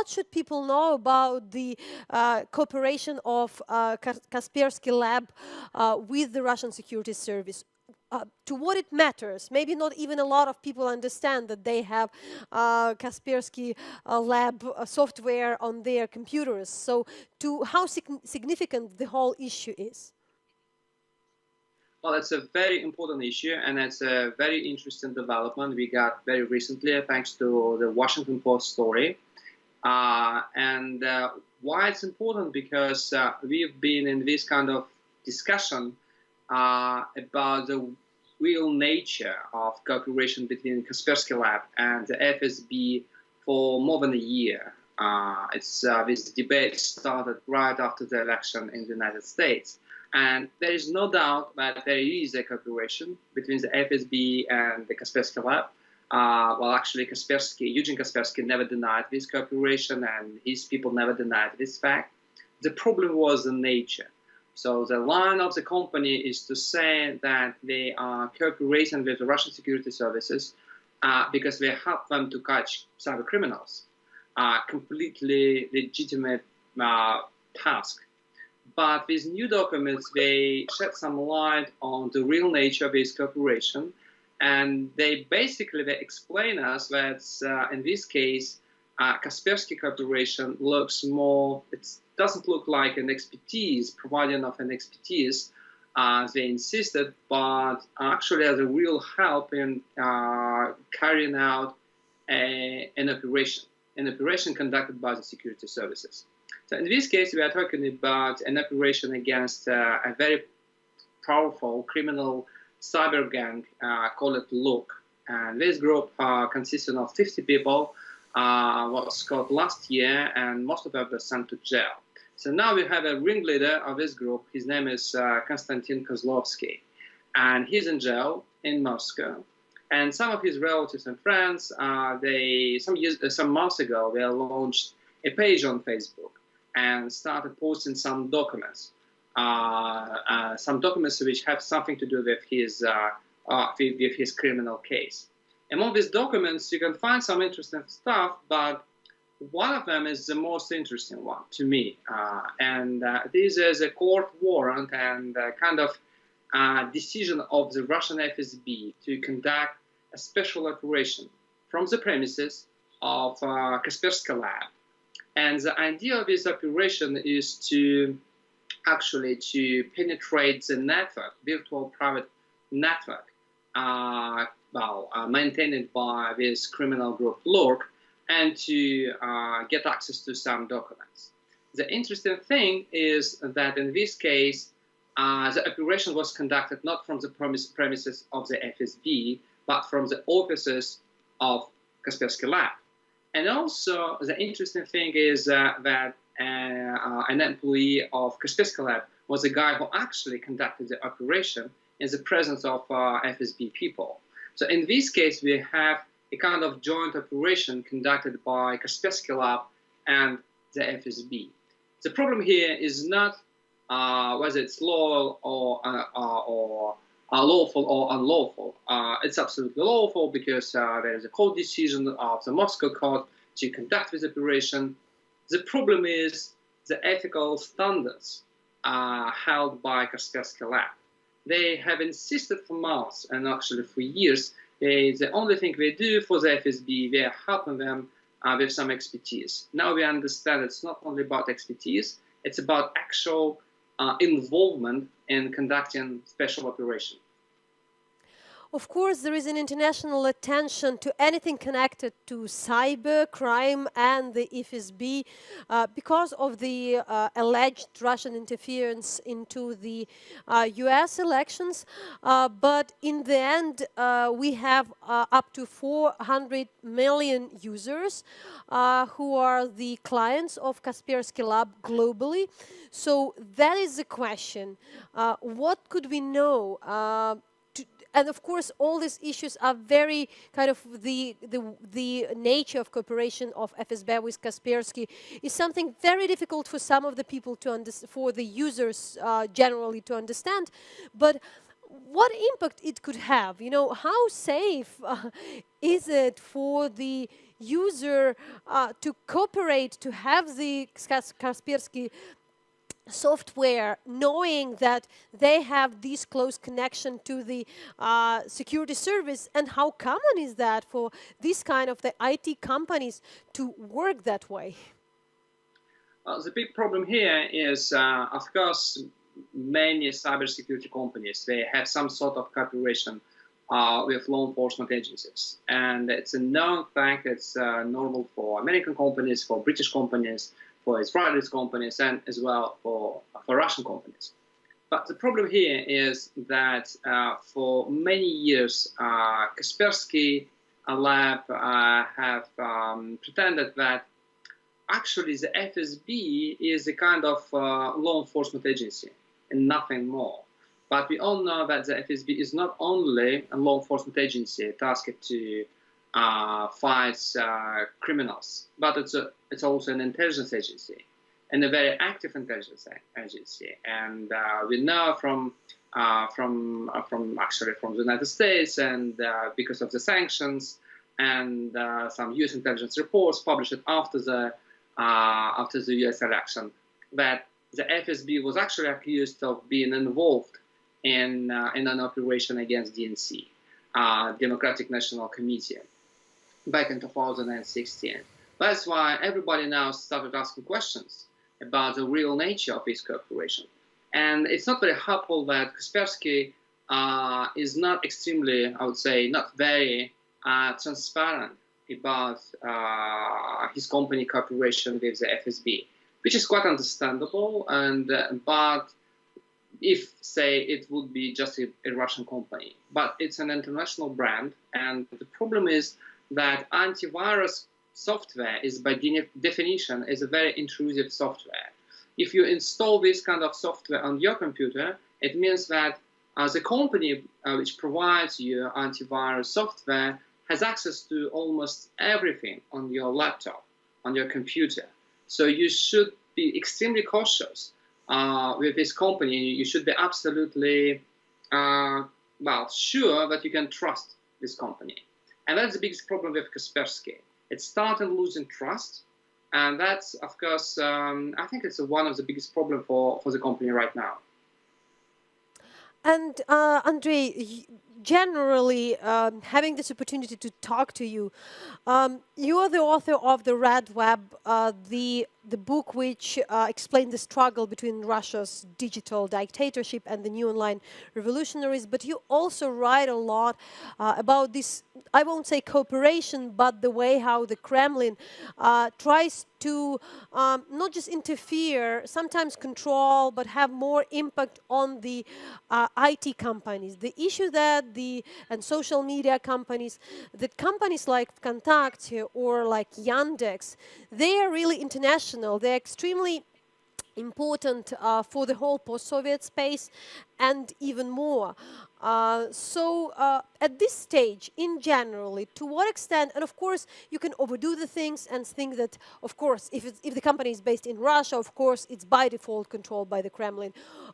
what should people know about the cooperation of Kaspersky Lab with the Russian security service? To what it matters? Maybe not even a lot of people understand that they have Kaspersky Lab software on their computers. So to how significant the whole issue is? Well, it's a very important issue, and it's a very interesting development we got very recently, thanks to the Washington Post story. And why it's important? Because we've been in this kind of discussion about the real nature of cooperation between Kaspersky Lab and the FSB for more than a year. This debate started right after the election in the United States. And there is no doubt that there is a cooperation between the FSB and the Kaspersky Lab. Well, actually, Eugene Kaspersky never denied this cooperation, and his people never denied this fact. The problem was the nature. So the line of the company is to say that they are cooperating with the Russian security services because they help them to catch cyber criminals. Completely legitimate task. But these new documents, they shed some light on the real nature of this cooperation, and they explain us that in this case, Kaspersky cooperation looks more, it doesn't look like an expertise, providing of an expertise, as they insisted, but actually as a real help in carrying out an operation conducted by the security services. So in this case, we are talking about an operation against a very powerful criminal cyber gang called Look. And this group consisting of 50 people was caught last year, and most of them were sent to jail. So now we have a ringleader of this group. His name is Konstantin Kozlovsky, and he's in jail in Moscow. And some of his relatives and friends, some months ago, they launched a page on Facebook and started posting some documents which have something to do with his criminal case. Among these documents, you can find some interesting stuff, but one of them is the most interesting one to me. This is a court warrant and a kind of decision of the Russian FSB to conduct a special operation from the premises of Kaspersky Lab. And the idea of this operation is to penetrate the network, virtual private network, maintained by this criminal group Lurk, and to get access to some documents. The interesting thing is that in this case, the operation was conducted not from the premises of the FSB, but from the offices of Kaspersky Lab. And also, the interesting thing is that an employee of Kaspersky Lab was the guy who actually conducted the operation in the presence of FSB people. So in this case, we have a kind of joint operation conducted by Kaspersky Lab and the FSB. The problem here is not whether it's lawful or unlawful. It's absolutely lawful because there is a court decision of the Moscow court to conduct this operation. The problem is the ethical standards held by Kaspersky Lab. They have insisted for months and actually for years. The only thing they do for the FSB, they are helping them with some expertise. Now we understand it's not only about expertise, it's about actual involvement in conducting special operation. Of course, there is an international attention to anything connected to cyber crime and the FSB because of the alleged Russian interference into the US elections. But in the end, we have up to 400 million users who are the clients of Kaspersky Lab globally. So that is the question. What could we know? And of course, all these issues are very kind of the nature of cooperation of FSB with Kaspersky is something very difficult for some of the people to understand, for the users generally to understand. But what impact it could have. How safe is it for the user to cooperate, to have the Kaspersky software, knowing that they have this close connection to the security service, and how common is that for this kind of the IT companies to work that way? The big problem here is, of course, many cybersecurity companies, they have some sort of cooperation with law enforcement agencies. And it's a known fact. It's normal for American companies, for British companies, for Israeli companies, and as well for Russian companies. But the problem here is that for many years, Kaspersky Lab have pretended that actually the FSB is a kind of law enforcement agency and nothing more. But we all know that the FSB is not only a law enforcement agency tasked to fight criminals, but it's also an intelligence agency, and a very active intelligence agency. And we know from the United States, and because of the sanctions and some U.S. intelligence reports published after the U.S. election, that the FSB was actually accused of being involved in an operation against DNC, Democratic National Committee, back in 2016. That's why everybody now started asking questions about the real nature of this cooperation. And it's not very helpful that Kaspersky is not extremely, I would say, not very transparent about his company cooperation with the FSB, which is quite understandable. And but if, say, it would be just a Russian company, but it's an international brand, and the problem is that antivirus software is, by definition, is a very intrusive software. If you install this kind of software on your computer, it means that the company which provides you antivirus software has access to almost everything on your laptop, on your computer. So you should be extremely cautious with this company. You should be absolutely sure that you can trust this company. And that's the biggest problem with Kaspersky. It started losing trust, and that's, of course, I think it's one of the biggest problems for the company right now. And Andrei, generally, having this opportunity to talk to you, you are the author of The Red Web, the book which explained the struggle between Russia's digital dictatorship and the new online revolutionaries. But you also write a lot about this, I won't say cooperation, but the way how the Kremlin tries to not just interfere, sometimes control, but have more impact on the IT companies. The issue that and social media companies, that companies like Vkontakte or like Yandex, they are really international. They're extremely important for the whole post-Soviet space and even more. So at this stage, in generally, to what extent, and of course, you can overdo the things and think that, of course, if the company is based in Russia, of course, it's by default controlled by the Kremlin.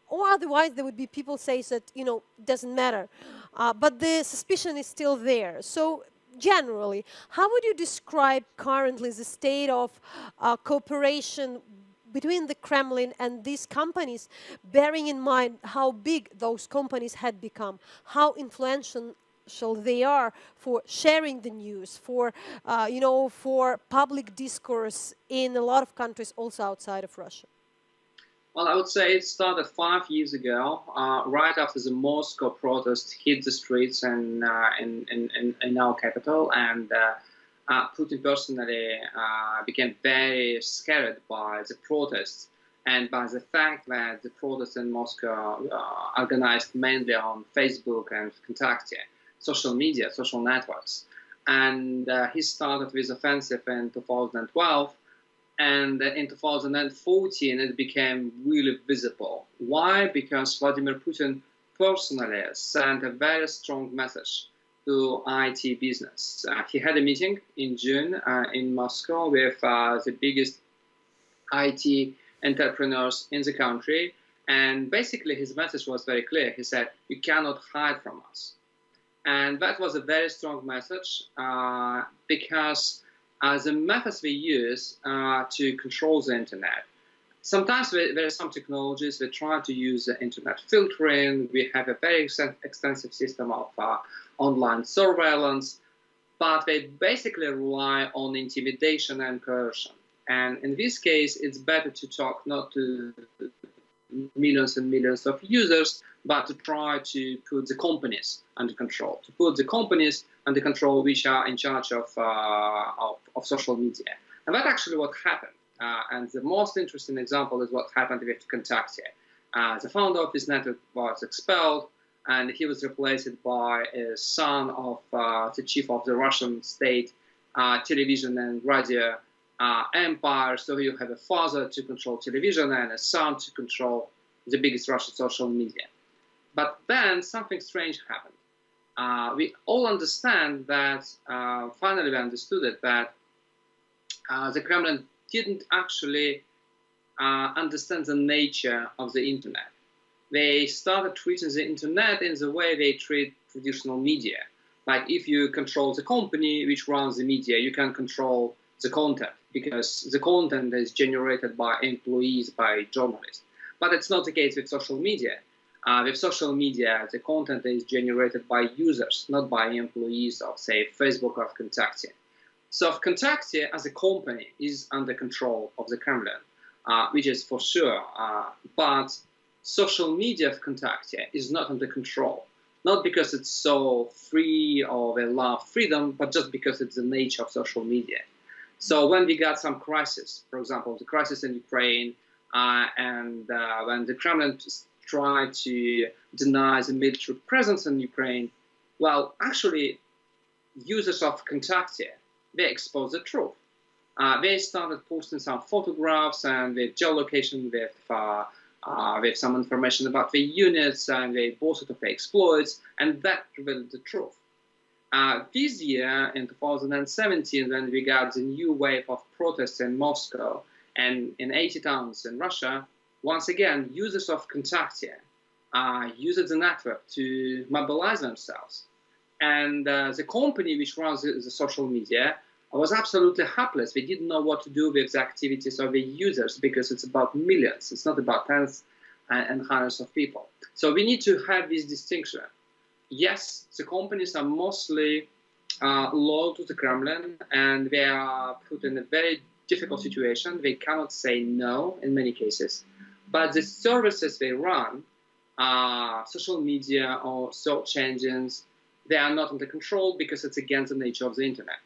Or otherwise, there would be people say that, it doesn't matter. But the suspicion is still there. So generally, how would you describe currently the state of cooperation between the Kremlin and these companies, bearing in mind how big those companies had become, how influential they are for sharing the news, for for public discourse in a lot of countries, also outside of Russia? Well, I would say it started 5 years ago, right after the Moscow protests hit the streets in our capital, and Putin personally became very scared by the protests and by the fact that the protests in Moscow organized mainly on Facebook and Vkontakte, social media, social networks. And he started this offensive in 2012, and in 2014 it became really visible. Why? Because Vladimir Putin personally sent a very strong message to IT business. He had a meeting in June in Moscow with the biggest IT entrepreneurs in the country, And basically, his message was very clear. He said, "You cannot hide from us." And that was a very strong message because the methods we use to control the internet. Sometimes there are some technologies that try to use the internet filtering. We have a very extensive system of online surveillance, but they basically rely on intimidation and coercion. And in this case, it's better to talk not to millions and millions of users, but to try to put the companies under control, to put the companies under control which are in charge of social media. And that's actually what happened. And the most interesting example is what happened with Kontakte. The founder of this network was expelled, and he was replaced by a son of the chief of the Russian state television and radio empire. So you have a father to control television and a son to control the biggest Russian social media. But then something strange happened. We all understand that, finally we understood it, that the Kremlin didn't actually understand the nature of the internet. They started treating the internet in the way they treat traditional media. Like if you control the company which runs the media, you can control the content because the content is generated by employees, by journalists. But it's not the case with social media. With social media, the content is generated by users, not by employees of, say, Facebook or Kontakte. So Kontakte as a company is under control of the Kremlin, which is for sure. But social media of Kontakte is not under control, not because it's so free or they love freedom, but just because it's the nature of social media. So when we got some crisis, for example, the crisis in Ukraine, and when the Kremlin tried to deny the military presence in Ukraine, well, actually, users of Kontakte, they exposed the truth. They started posting some photographs and with geolocation, with some information about the units, and they boasted of the exploits, and that revealed the truth. This year, in 2017, when we got the new wave of protests in Moscow and in 80 towns in Russia, once again, users of Kontakte used the network to mobilize themselves. And the company which runs the social media was absolutely helpless. They didn't know what to do with the activities of the users because it's about millions. It's not about tens and hundreds of people. So we need to have this distinction. Yes, the companies are mostly loyal to the Kremlin, and they are put in a very difficult situation. They cannot say no in many cases. But the services they run, social media or search engines, they are not under control because it's against the nature of the internet.